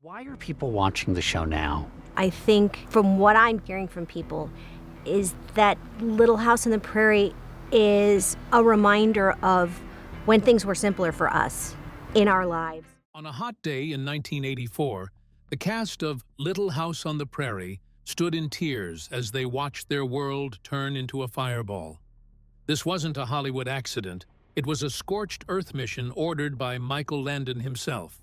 Why are people watching the show now? I think from what I'm hearing from people is that Little House on the Prairie is a reminder of when things were simpler for us in our lives. On a hot day in 1984, the cast of Little House on the Prairie stood in tears as they watched their world turn into a fireball. This wasn't a Hollywood accident. It was a scorched earth mission ordered by Michael Landon himself.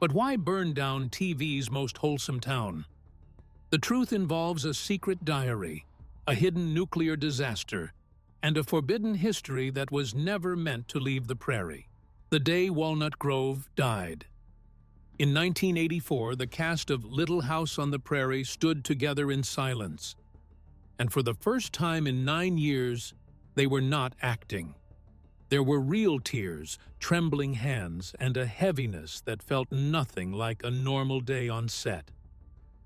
But why burn down TV's most wholesome town? The truth involves a secret diary, a hidden nuclear disaster, and a forbidden history that was never meant to leave the prairie. The day Walnut Grove died. In 1984, the cast of Little House on the Prairie stood together in silence. And for the first time in 9 years, they were not acting. There were real tears, trembling hands, and a heaviness that felt nothing like a normal day on set.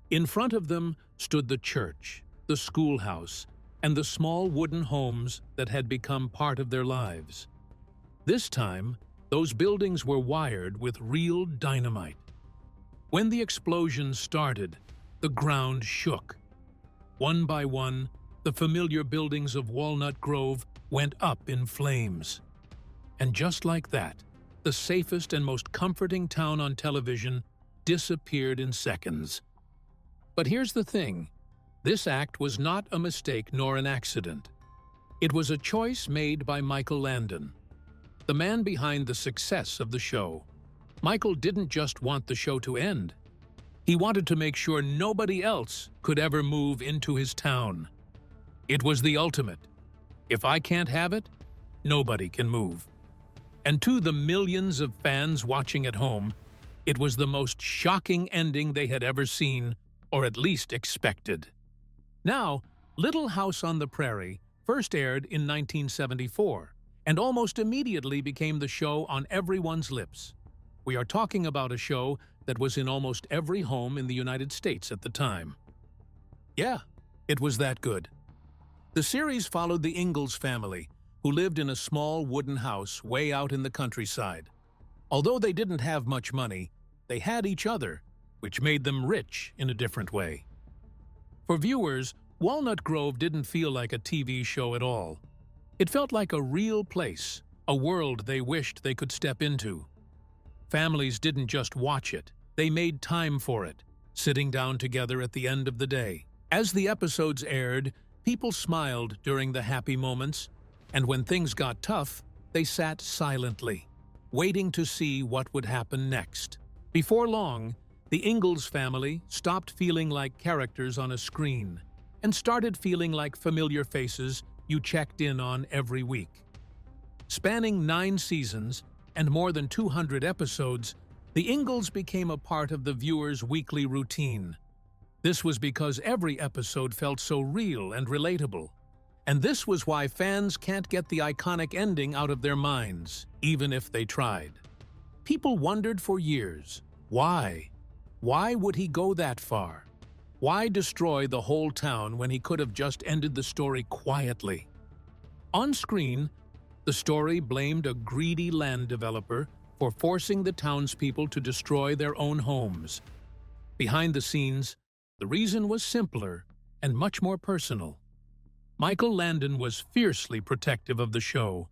In front of them stood the church, the schoolhouse, and the small wooden homes that had become part of their lives. This time, those buildings were wired with real dynamite. When the explosion started, the ground shook. One by one, the familiar buildings of Walnut Grove went up in flames. And just like that, the safest and most comforting town on television disappeared in seconds. But here's the thing. This act was not a mistake nor an accident. It was a choice made by Michael Landon, the man behind the success of the show. Michael didn't just want the show to end. He wanted to make sure nobody else could ever move into his town. It was the ultimate. If I can't have it, nobody can move. And to the millions of fans watching at home, it was the most shocking ending they had ever seen, or at least expected. Now, Little House on the Prairie first aired in 1974, and almost immediately became the show on everyone's lips. We are talking about a show that was in almost every home in the United States at the time. Yeah, it was that good. The series followed the Ingalls family, who lived in a small wooden house way out in the countryside. Although they didn't have much money, they had each other, which made them rich in a different way. For viewers, Walnut Grove didn't feel like a TV show at all. It felt like a real place, a world they wished they could step into. Families didn't just watch it, they made time for it, sitting down together at the end of the day. As the episodes aired, people smiled during the happy moments, and when things got tough, they sat silently, waiting to see what would happen next. Before long, the Ingalls family stopped feeling like characters on a screen and started feeling like familiar faces you checked in on every week. Spanning 9 seasons and more than 200 episodes, the Ingalls became a part of the viewer's weekly routine. This was because every episode felt so real and relatable. And this was why fans can't get the iconic ending out of their minds, even if they tried. People wondered for years, why? Why would he go that far? Why destroy the whole town when he could have just ended the story quietly? On screen, the story blamed a greedy land developer for forcing the townspeople to destroy their own homes. Behind the scenes, the reason was simpler and much more personal. Michael Landon was fiercely protective of the show.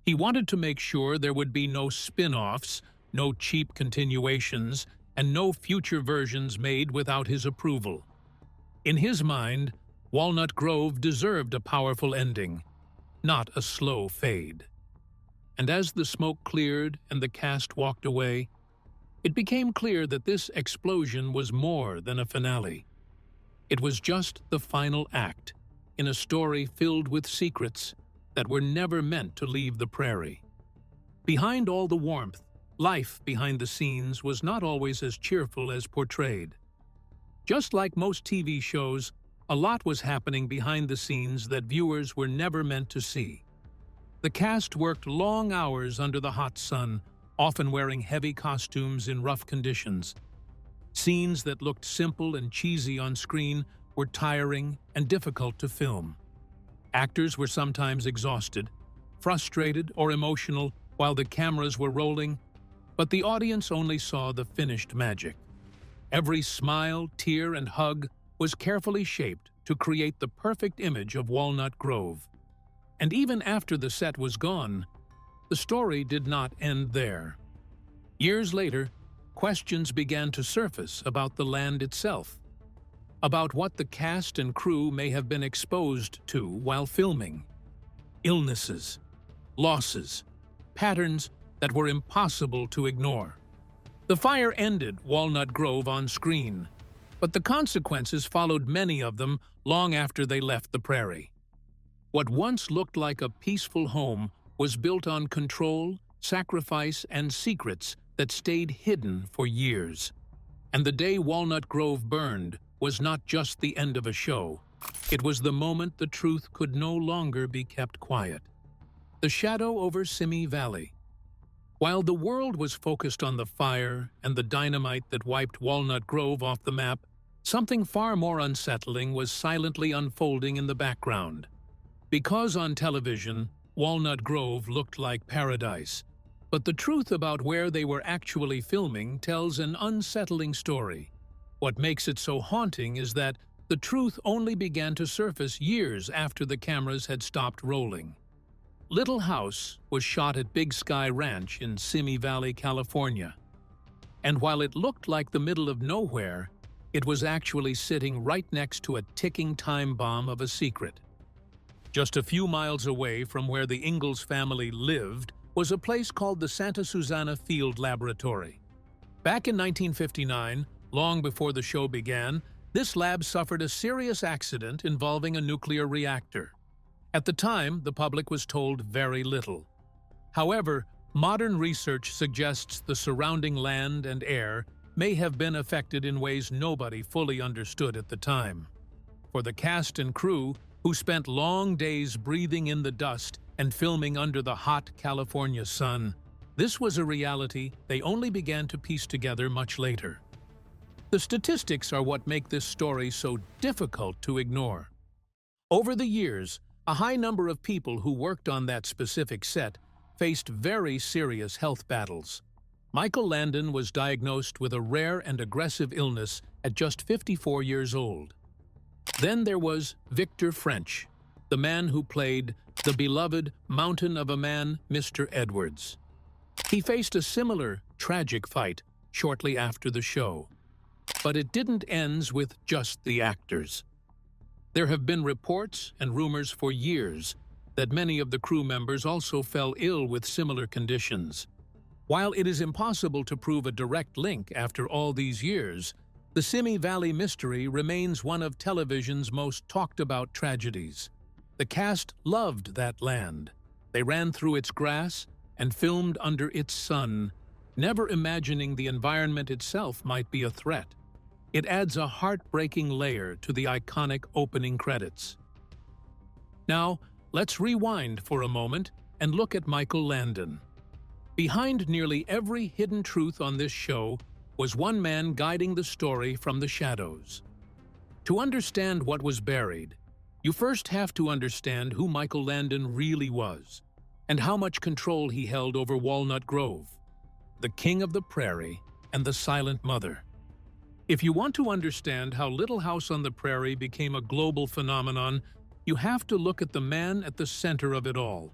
He wanted to make sure there would be no spin-offs, no cheap continuations, and no future versions made without his approval. In his mind, Walnut Grove deserved a powerful ending, not a slow fade. And as the smoke cleared and the cast walked away, it became clear that this explosion was more than a finale. It was just the final act in a story filled with secrets that were never meant to leave the prairie. Behind all the warmth, life behind the scenes was not always as cheerful as portrayed. Just like most TV shows, a lot was happening behind the scenes that viewers were never meant to see. The cast worked long hours under the hot sun, often wearing heavy costumes in rough conditions. Scenes that looked simple and cheesy on screen were tiring and difficult to film. Actors were sometimes exhausted, frustrated, or emotional while the cameras were rolling, but the audience only saw the finished magic. Every smile, tear, and hug was carefully shaped to create the perfect image of Walnut Grove. And even after the set was gone, the story did not end there. Years later, questions began to surface about the land itself, about what the cast and crew may have been exposed to while filming. Illnesses, losses, patterns that were impossible to ignore. The fire ended Walnut Grove on screen, but the consequences followed many of them long after they left the prairie. What once looked like a peaceful home was built on control, sacrifice, and secrets that stayed hidden for years. And the day Walnut Grove burned was not just the end of a show. It was the moment the truth could no longer be kept quiet. The shadow over Simi Valley. While the world was focused on the fire and the dynamite that wiped Walnut Grove off the map, something far more unsettling was silently unfolding in the background. Because on television, Walnut Grove looked like paradise, but the truth about where they were actually filming tells an unsettling story. What makes it so haunting is that the truth only began to surface years after the cameras had stopped rolling. Little House was shot at Big Sky Ranch in Simi Valley, California. And while it looked like the middle of nowhere, it was actually sitting right next to a ticking time bomb of a secret. Just a few miles away from where the Ingalls family lived was a place called the Santa Susana Field Laboratory. Back in 1959, long before the show began, this lab suffered a serious accident involving a nuclear reactor. At the time, the public was told very little. However, modern research suggests the surrounding land and air may have been affected in ways nobody fully understood at the time. For the cast and crew, who spent long days breathing in the dust and filming under the hot California sun, this was a reality they only began to piece together much later. The statistics are what make this story so difficult to ignore. Over the years, a high number of people who worked on that specific set faced very serious health battles. Michael Landon was diagnosed with a rare and aggressive illness at just 54 years old. Then there was Victor French, the man who played the beloved Mountain of a Man, Mr. Edwards. He faced a similar, tragic fight shortly after the show. But it didn't end with just the actors. There have been reports and rumors for years that many of the crew members also fell ill with similar conditions. While it is impossible to prove a direct link after all these years, the Simi Valley mystery remains one of television's most talked-about tragedies. The cast loved that land. They ran through its grass and filmed under its sun, never imagining the environment itself might be a threat. It adds a heartbreaking layer to the iconic opening credits. Now, let's rewind for a moment and look at Michael Landon. Behind nearly every hidden truth on this show was one man guiding the story from the shadows. To understand what was buried, you first have to understand who Michael Landon really was and how much control he held over Walnut Grove, the king of the prairie and the silent mother. If you want to understand how Little House on the Prairie became a global phenomenon, you have to look at the man at the center of it all.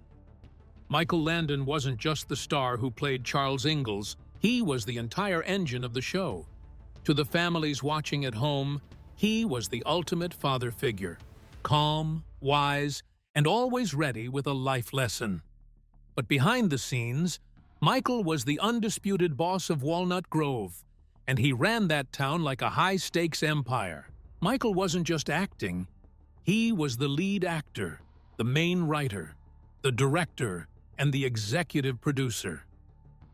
Michael Landon wasn't just the star who played Charles Ingalls, he was the entire engine of the show. To the families watching at home, he was the ultimate father figure, calm, wise, and always ready with a life lesson. But behind the scenes, Michael was the undisputed boss of Walnut Grove, and he ran that town like a high-stakes empire. Michael wasn't just acting, he was the lead actor, the main writer, the director, and the executive producer.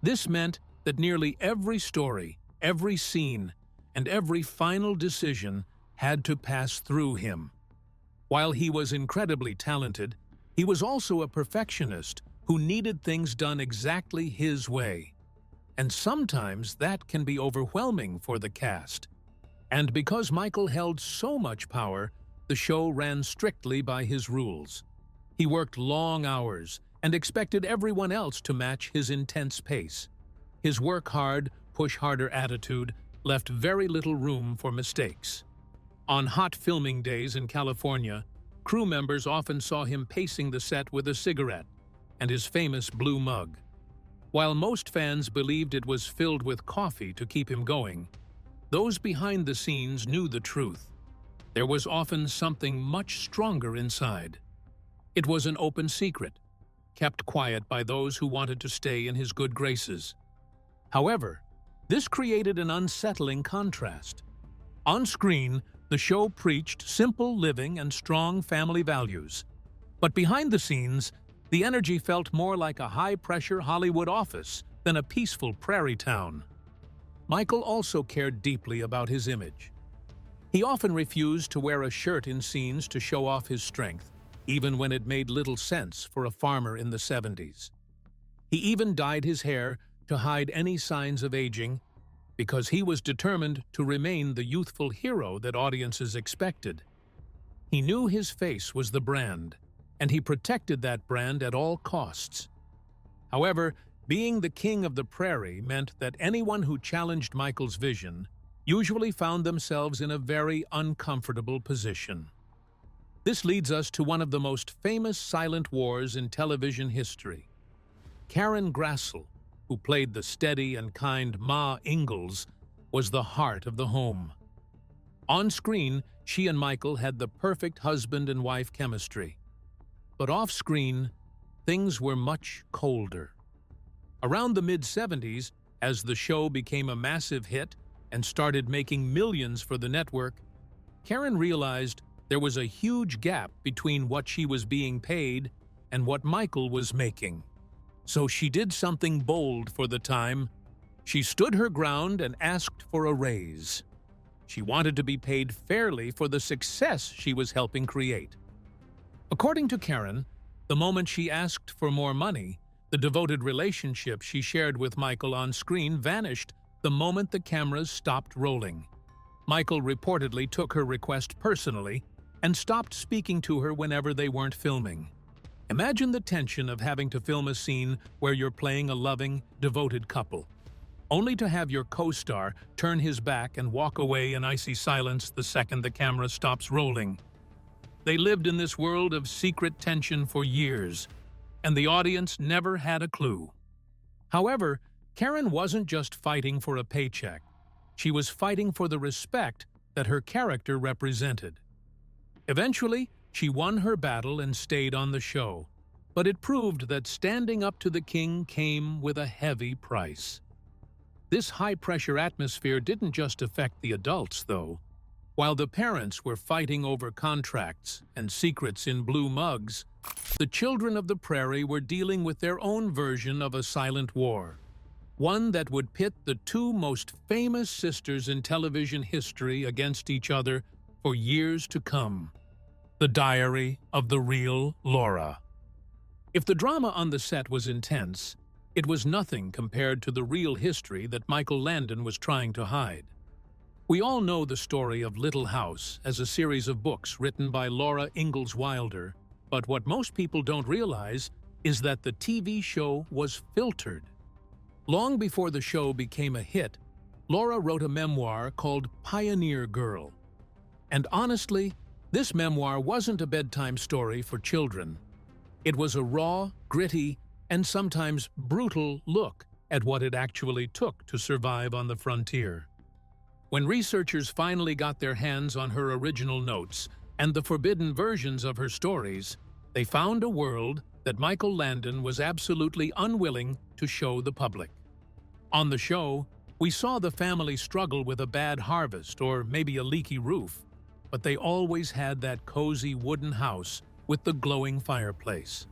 This meant that nearly every story, every scene, and every final decision had to pass through him. While he was incredibly talented, he was also a perfectionist who needed things done exactly his way. And sometimes that can be overwhelming for the cast. And because Michael held so much power, the show ran strictly by his rules. He worked long hours and expected everyone else to match his intense pace. His work hard, push harder attitude left very little room for mistakes. On hot filming days in California, crew members often saw him pacing the set with a cigarette and his famous blue mug. While most fans believed it was filled with coffee to keep him going, those behind the scenes knew the truth. There was often something much stronger inside. It was an open secret, kept quiet by those who wanted to stay in his good graces. However, this created an unsettling contrast. On screen, the show preached simple living and strong family values. But behind the scenes, the energy felt more like a high-pressure Hollywood office than a peaceful prairie town. Michael also cared deeply about his image. He often refused to wear a shirt in scenes to show off his strength, even when it made little sense for a farmer in the 70s. He even dyed his hair to hide any signs of aging, because he was determined to remain the youthful hero that audiences expected. He knew his face was the brand, and he protected that brand at all costs. However, being the king of the prairie meant that anyone who challenged Michael's vision usually found themselves in a very uncomfortable position. This leads us to one of the most famous silent wars in television history. Karen Grassel, who played the steady and kind Ma Ingalls, was the heart of the home. On screen, she and Michael had the perfect husband and wife chemistry. But off-screen, things were much colder. Around the mid-70s, as the show became a massive hit and started making millions for the network, Karen realized there was a huge gap between what she was being paid and what Michael was making. So she did something bold for the time. She stood her ground and asked for a raise. She wanted to be paid fairly for the success she was helping create. According to Karen, the moment she asked for more money, the devoted relationship she shared with Michael on screen vanished the moment the cameras stopped rolling. Michael reportedly took her request personally and stopped speaking to her whenever they weren't filming. Imagine the tension of having to film a scene where you're playing a loving, devoted couple, only to have your co-star turn his back and walk away in icy silence the second the camera stops rolling. They lived in this world of secret tension for years, and the audience never had a clue. However, Karen wasn't just fighting for a paycheck. She was fighting for the respect that her character represented. Eventually, she won her battle and stayed on the show, but it proved that standing up to the king came with a heavy price. This high-pressure atmosphere didn't just affect the adults, though. While the parents were fighting over contracts and secrets in blue mugs, the children of the prairie were dealing with their own version of a silent war, one that would pit the two most famous sisters in television history against each other for years to come. The Diary of the Real Laura. If the drama on the set was intense, it was nothing compared to the real history that Michael Landon was trying to hide. We all know the story of Little House as a series of books written by Laura Ingalls Wilder, but what most people don't realize is that the TV show was filtered. Long before the show became a hit, Laura wrote a memoir called Pioneer Girl. And honestly, this memoir wasn't a bedtime story for children. It was a raw, gritty, and sometimes brutal look at what it actually took to survive on the frontier. When researchers finally got their hands on her original notes and the forbidden versions of her stories, they found a world that Michael Landon was absolutely unwilling to show the public. On the show, we saw the family struggle with a bad harvest or maybe a leaky roof, but they always had that cozy wooden house with the glowing fireplace.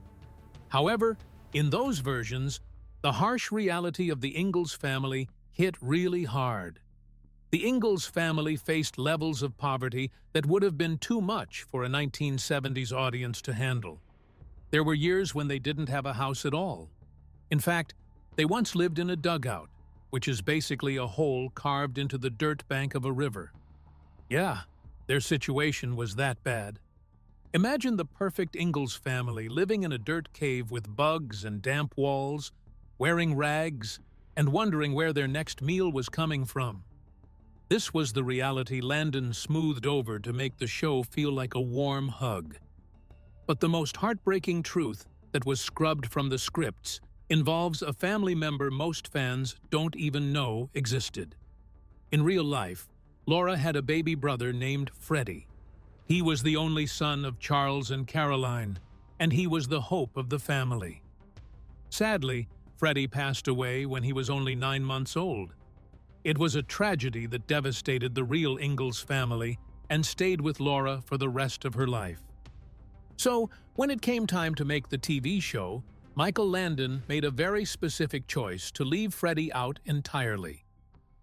However, in those versions, the harsh reality of the Ingalls family hit really hard. The Ingalls family faced levels of poverty that would have been too much for a 1970s audience to handle. There were years when they didn't have a house at all. In fact, they once lived in a dugout, which is basically a hole carved into the dirt bank of a river. Yeah, their situation was that bad. Imagine the perfect Ingalls family living in a dirt cave with bugs and damp walls, wearing rags, and wondering where their next meal was coming from. This was the reality Landon smoothed over to make the show feel like a warm hug. But the most heartbreaking truth that was scrubbed from the scripts involves a family member most fans don't even know existed. In real life, Laura had a baby brother named Freddie. He was the only son of Charles and Caroline, and he was the hope of the family. Sadly, Freddie passed away when he was only 9 months old. It was a tragedy that devastated the real Ingalls family and stayed with Laura for the rest of her life. So, when it came time to make the TV show, Michael Landon made a very specific choice to leave Freddie out entirely.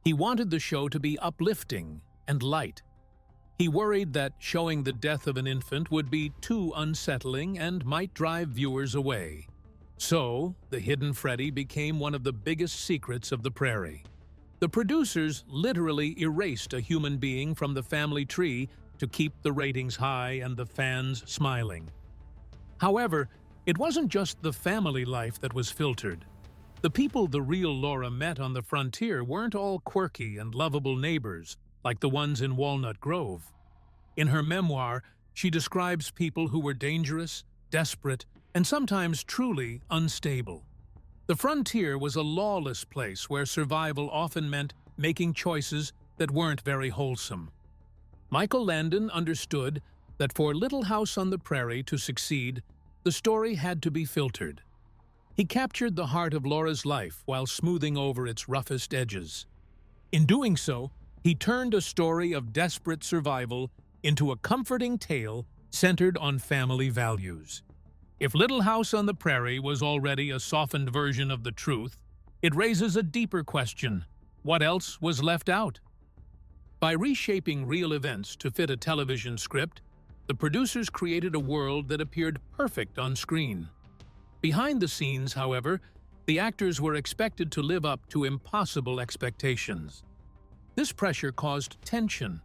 He wanted the show to be uplifting and light. He worried that showing the death of an infant would be too unsettling and might drive viewers away. So, the hidden Freddie became one of the biggest secrets of the Prairie. The producers literally erased a human being from the family tree to keep the ratings high and the fans smiling. However, it wasn't just the family life that was filtered. The people the real Laura met on the frontier weren't all quirky and lovable neighbors like the ones in Walnut Grove. In her memoir, she describes people who were dangerous, desperate, and sometimes truly unstable. The frontier was a lawless place where survival often meant making choices that weren't very wholesome. Michael Landon understood that for Little House on the Prairie to succeed, the story had to be filtered. He captured the heart of Laura's life while smoothing over its roughest edges. In doing so, he turned a story of desperate survival into a comforting tale centered on family values. If Little House on the Prairie was already a softened version of the truth, it raises a deeper question: what else was left out? By reshaping real events to fit a television script, the producers created a world that appeared perfect on screen. Behind the scenes, however, the actors were expected to live up to impossible expectations. This pressure caused tension,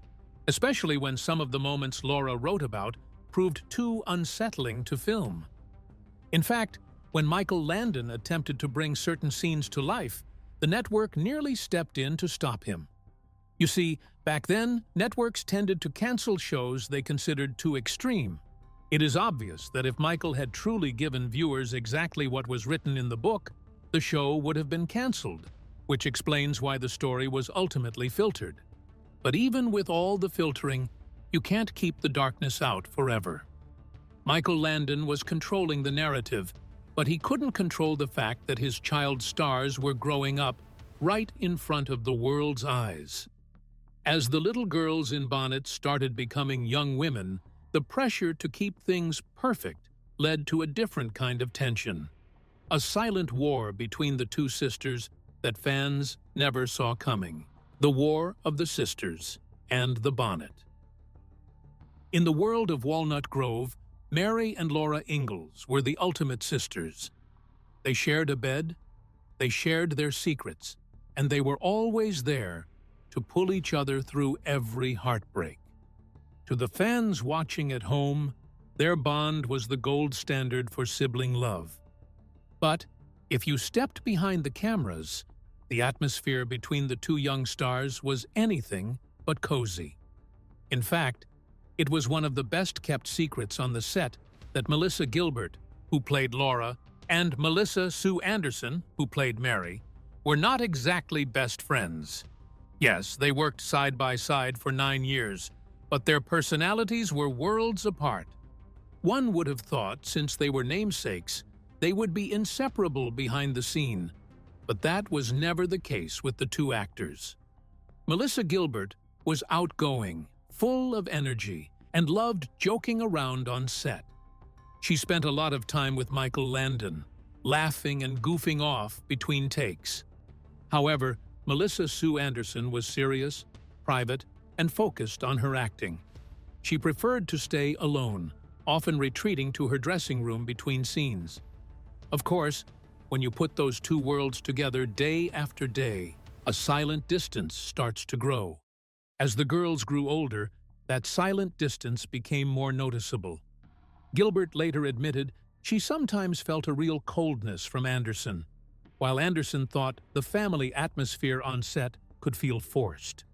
especially when some of the moments Laura wrote about proved too unsettling to film. In fact, when Michael Landon attempted to bring certain scenes to life, the network nearly stepped in to stop him. You see, back then, networks tended to cancel shows they considered too extreme. It is obvious that if Michael had truly given viewers exactly what was written in the book, the show would have been canceled, which explains why the story was ultimately filtered. But even with all the filtering, you can't keep the darkness out forever. Michael Landon was controlling the narrative, but he couldn't control the fact that his child stars were growing up right in front of the world's eyes. As the little girls in bonnets started becoming young women, the pressure to keep things perfect led to a different kind of tension. A silent war between the two sisters that fans never saw coming. The War of the Sisters and the Bonnet. In the world of Walnut Grove, Mary and Laura Ingalls were the ultimate sisters. They shared a bed, they shared their secrets, and they were always there to pull each other through every heartbreak. To the fans watching at home, their bond was the gold standard for sibling love. But if you stepped behind the cameras, the atmosphere between the two young stars was anything but cozy. In fact, it was one of the best-kept secrets on the set that Melissa Gilbert, who played Laura, and Melissa Sue Anderson, who played Mary, were not exactly best friends. Yes, they worked side by side for 9 years, but their personalities were worlds apart. One would have thought, since they were namesakes, they would be inseparable behind the scene, but that was never the case with the two actors. Melissa Gilbert was outgoing, full of energy, and loved joking around on set. She spent a lot of time with Michael Landon, laughing and goofing off between takes. However, Melissa Sue Anderson was serious, private, and focused on her acting. She preferred to stay alone, often retreating to her dressing room between scenes. Of course, when you put those two worlds together day after day, a silent distance starts to grow. As the girls grew older, that silent distance became more noticeable. Gilbert later admitted she sometimes felt a real coldness from Anderson, while Anderson thought the family atmosphere on set could feel forced.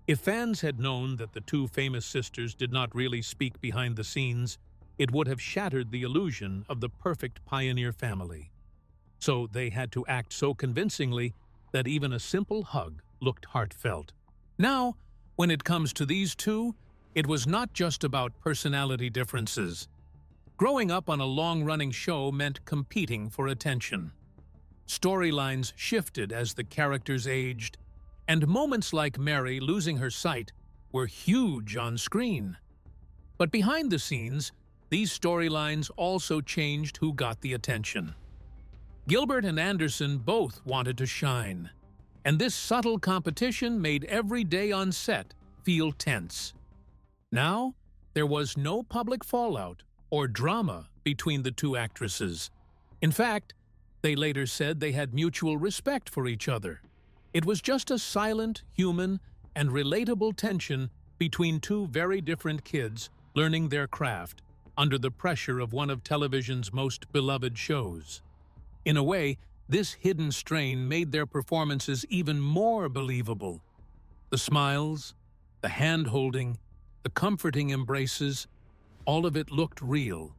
If fans had known that the two famous sisters did not really speak behind the scenes, it would have shattered the illusion of the perfect pioneer family. So they had to act so convincingly that even a simple hug looked heartfelt. Now, when it comes to these two, it was not just about personality differences. Growing up on a long-running show meant competing for attention. Storylines shifted as the characters aged, and moments like Mary losing her sight were huge on screen. But behind the scenes, these storylines also changed who got the attention. Gilbert and Anderson both wanted to shine, and this subtle competition made every day on set feel tense. Now, there was no public fallout or drama between the two actresses. In fact, they later said they had mutual respect for each other. It was just a silent, human, and relatable tension between two very different kids learning their craft under the pressure of one of television's most beloved shows. In a way, this hidden strain made their performances even more believable. The smiles, the hand-holding, the comforting embraces, all of it looked real.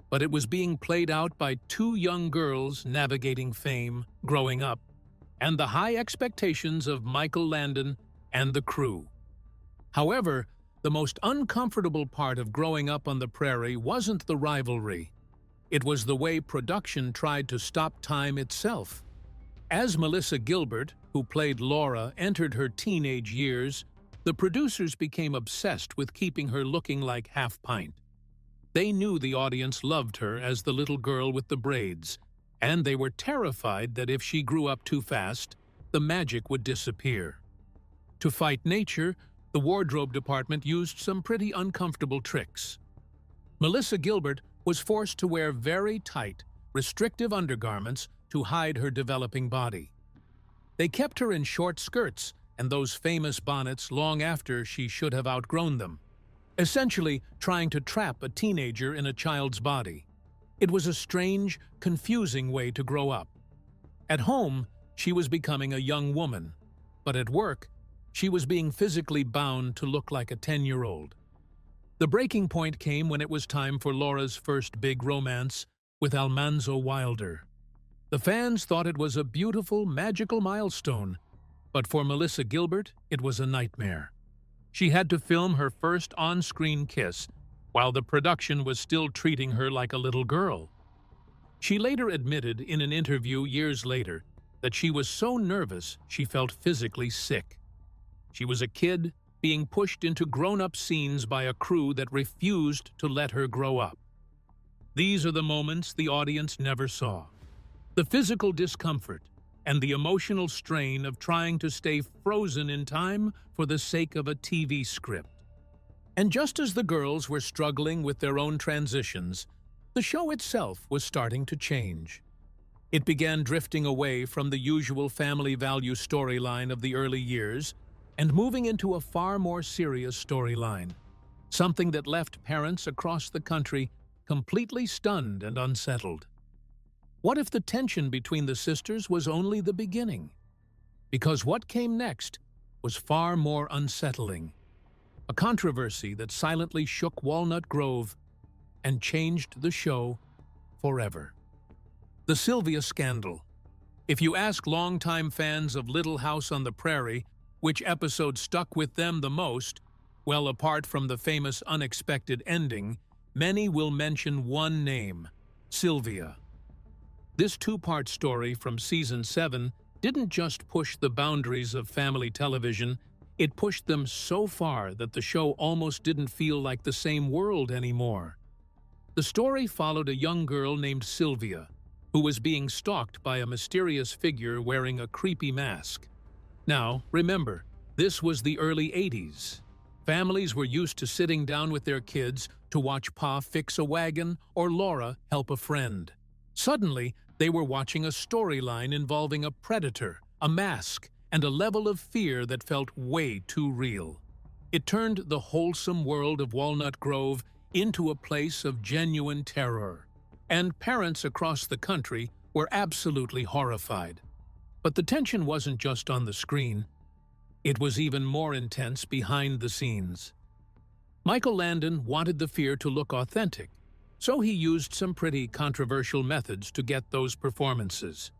But it was being played out by two young girls navigating fame, growing up, and the high expectations of Michael Landon and the crew. However, the most uncomfortable part of growing up on the prairie wasn't the rivalry. It was the way production tried to stop time itself. As Melissa Gilbert, who played Laura, entered her teenage years, the producers became obsessed with keeping her looking like half-pint. They knew the audience loved her as the little girl with the braids, and they were terrified that if she grew up too fast, the magic would disappear. To fight nature, the wardrobe department used some pretty uncomfortable tricks. Melissa Gilbert was forced to wear very tight, restrictive undergarments to hide her developing body. They kept her in short skirts and those famous bonnets long after she should have outgrown them, essentially trying to trap a teenager in a child's body. It was a strange, confusing way to grow up. At home, she was becoming a young woman, but at work, she was being physically bound to look like a 10-year-old. The breaking point came when it was time for Laura's first big romance with Almanzo Wilder. The fans thought it was a beautiful, magical milestone, but for Melissa Gilbert, it was a nightmare. She had to film her first on-screen kiss while the production was still treating her like a little girl. She later admitted in an interview years later that she was so nervous she felt physically sick. She was a kid being pushed into grown-up scenes by a crew that refused to let her grow up. These are the moments the audience never saw. The physical discomfort and the emotional strain of trying to stay frozen in time for the sake of a TV script. And just as the girls were struggling with their own transitions, the show itself was starting to change. It began drifting away from the usual family value storyline of the early years and moving into a far more serious storyline, something that left parents across the country completely stunned and unsettled. What if the tension between the sisters was only the beginning? Because what came next was far more unsettling. A controversy that silently shook Walnut Grove and changed the show forever. The Sylvia scandal. If you ask longtime fans of Little House on the Prairie which episode stuck with them the most, well, apart from the famous unexpected ending, many will mention one name: Sylvia. This two-part story from Season 7 didn't just push the boundaries of family television, it pushed them so far that the show almost didn't feel like the same world anymore. The story followed a young girl named Sylvia, who was being stalked by a mysterious figure wearing a creepy mask. Now, remember, this was the early 80s. Families were used to sitting down with their kids to watch Pa fix a wagon or Laura help a friend. Suddenly, they were watching a storyline involving a predator, a mask, and a level of fear that felt way too real. It turned the wholesome world of Walnut Grove into a place of genuine terror, and parents across the country were absolutely horrified. But the tension wasn't just on the screen. It was even more intense behind the scenes. Michael Landon wanted the fear to look authentic, so he used some pretty controversial methods to get those performances.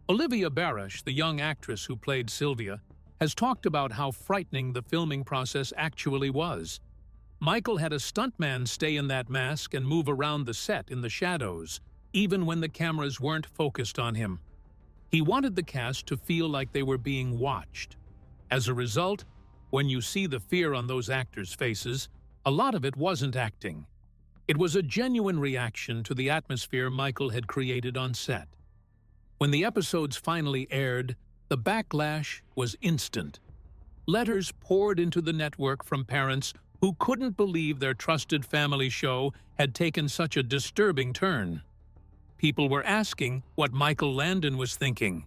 Olivia Barash, the young actress who played Sylvia, has talked about how frightening the filming process actually was. Michael had a stuntman stay in that mask and move around the set in the shadows, even when the cameras weren't focused on him. He wanted the cast to feel like they were being watched. As a result, when you see the fear on those actors' faces, a lot of it wasn't acting. It was a genuine reaction to the atmosphere Michael had created on set. When the episodes finally aired, the backlash was instant. Letters poured into the network from parents who couldn't believe their trusted family show had taken such a disturbing turn. People were asking what Michael Landon was thinking.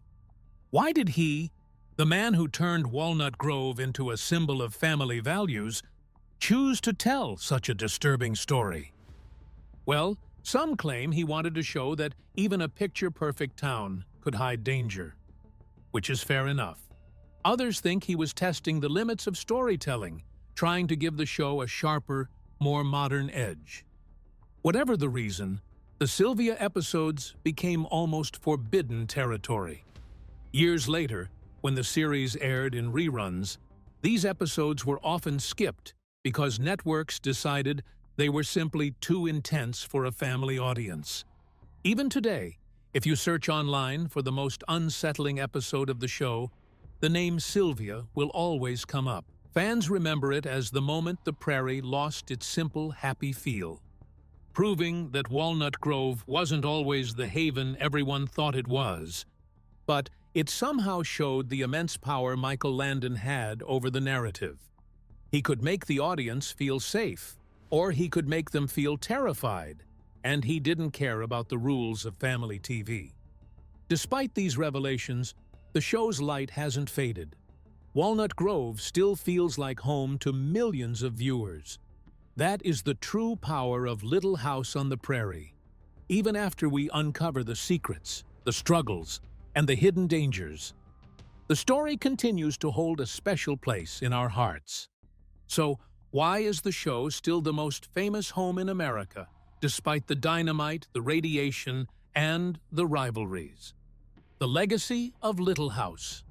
Why did he, the man who turned Walnut Grove into a symbol of family values, choose to tell such a disturbing story? Well, some claim he wanted to show that even a picture-perfect town could hide danger, which is fair enough. Others think he was testing the limits of storytelling, trying to give the show a sharper, more modern edge. Whatever the reason, the Sylvia episodes became almost forbidden territory. Years later, when the series aired in reruns, these episodes were often skipped because networks decided they were simply too intense for a family audience. Even today, if you search online for the most unsettling episode of the show, the name Sylvia will always come up. Fans remember it as the moment the Prairie lost its simple, happy feel, proving that Walnut Grove wasn't always the haven everyone thought it was. But it somehow showed the immense power Michael Landon had over the narrative. He could make the audience feel safe, or he could make them feel terrified, and he didn't care about the rules of family TV. Despite these revelations, the show's light hasn't faded. Walnut Grove still feels like home to millions of viewers. That is the true power of Little House on the Prairie. Even after we uncover the secrets, the struggles, and the hidden dangers, the story continues to hold a special place in our hearts. So, why is the show still the most famous home in America, despite the dynamite, the radiation, and the rivalries? The legacy of Little House.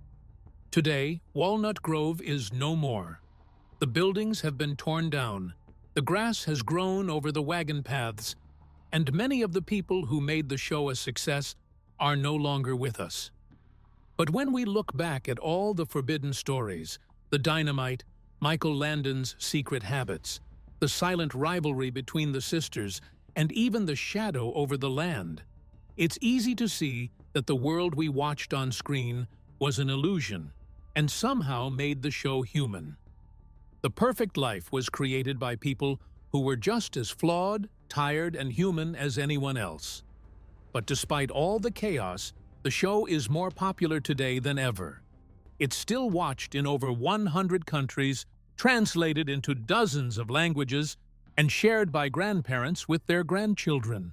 Today, Walnut Grove is no more. The buildings have been torn down, the grass has grown over the wagon paths, and many of the people who made the show a success are no longer with us. But when we look back at all the forbidden stories, the dynamite, Michael Landon's secret habits, the silent rivalry between the sisters, and even the shadow over the land, it's easy to see that the world we watched on screen was an illusion and somehow made the show human. The perfect life was created by people who were just as flawed, tired, and human as anyone else. But despite all the chaos, the show is more popular today than ever. It's still watched in over 100 countries, translated into dozens of languages, and shared by grandparents with their grandchildren.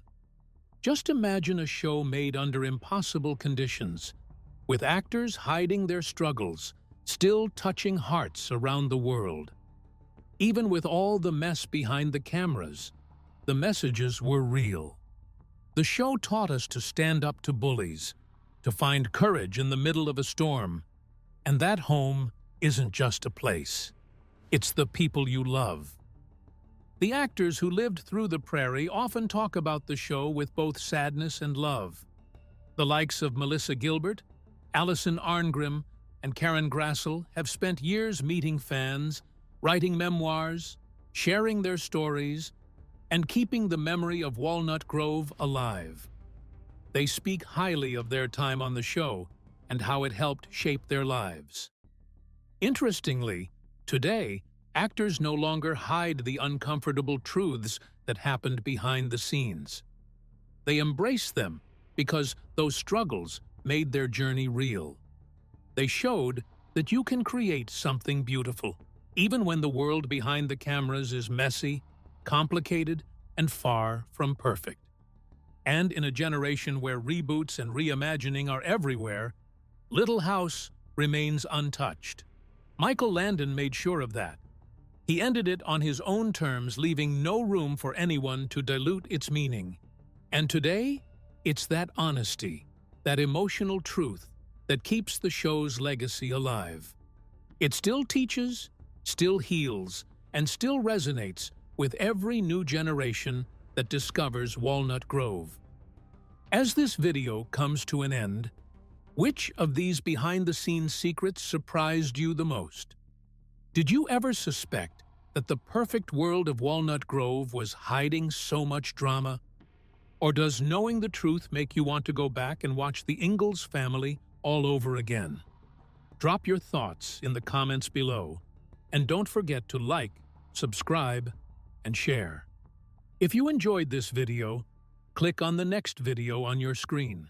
Just imagine a show made under impossible conditions, with actors hiding their struggles, still touching hearts around the world. Even with all the mess behind the cameras, the messages were real. The show taught us to stand up to bullies, to find courage in the middle of a storm, and that home isn't just a place. It's the people you love. The actors who lived through the Prairie often talk about the show with both sadness and love. The likes of Melissa Gilbert, Allison Arngrim, and Karen Grassel have spent years meeting fans, writing memoirs, sharing their stories, and keeping the memory of Walnut Grove alive. They speak highly of their time on the show and how it helped shape their lives. Interestingly, today, actors no longer hide the uncomfortable truths that happened behind the scenes. They embrace them because those struggles made their journey real. They showed that you can create something beautiful, even when the world behind the cameras is messy, complicated, and far from perfect. And in a generation where reboots and reimagining are everywhere, Little House remains untouched. Michael Landon made sure of that. He ended it on his own terms, leaving no room for anyone to dilute its meaning. And today, it's that honesty, that emotional truth, that keeps the show's legacy alive. It still teaches, still heals, and still resonates with every new generation that discovers Walnut Grove. As this video comes to an end, which of these behind-the-scenes secrets surprised you the most? Did you ever suspect that the perfect world of Walnut Grove was hiding so much drama? Or does knowing the truth make you want to go back and watch the Ingalls family all over again? Drop your thoughts in the comments below, and don't forget to like, subscribe, and share. If you enjoyed this video, click on the next video on your screen.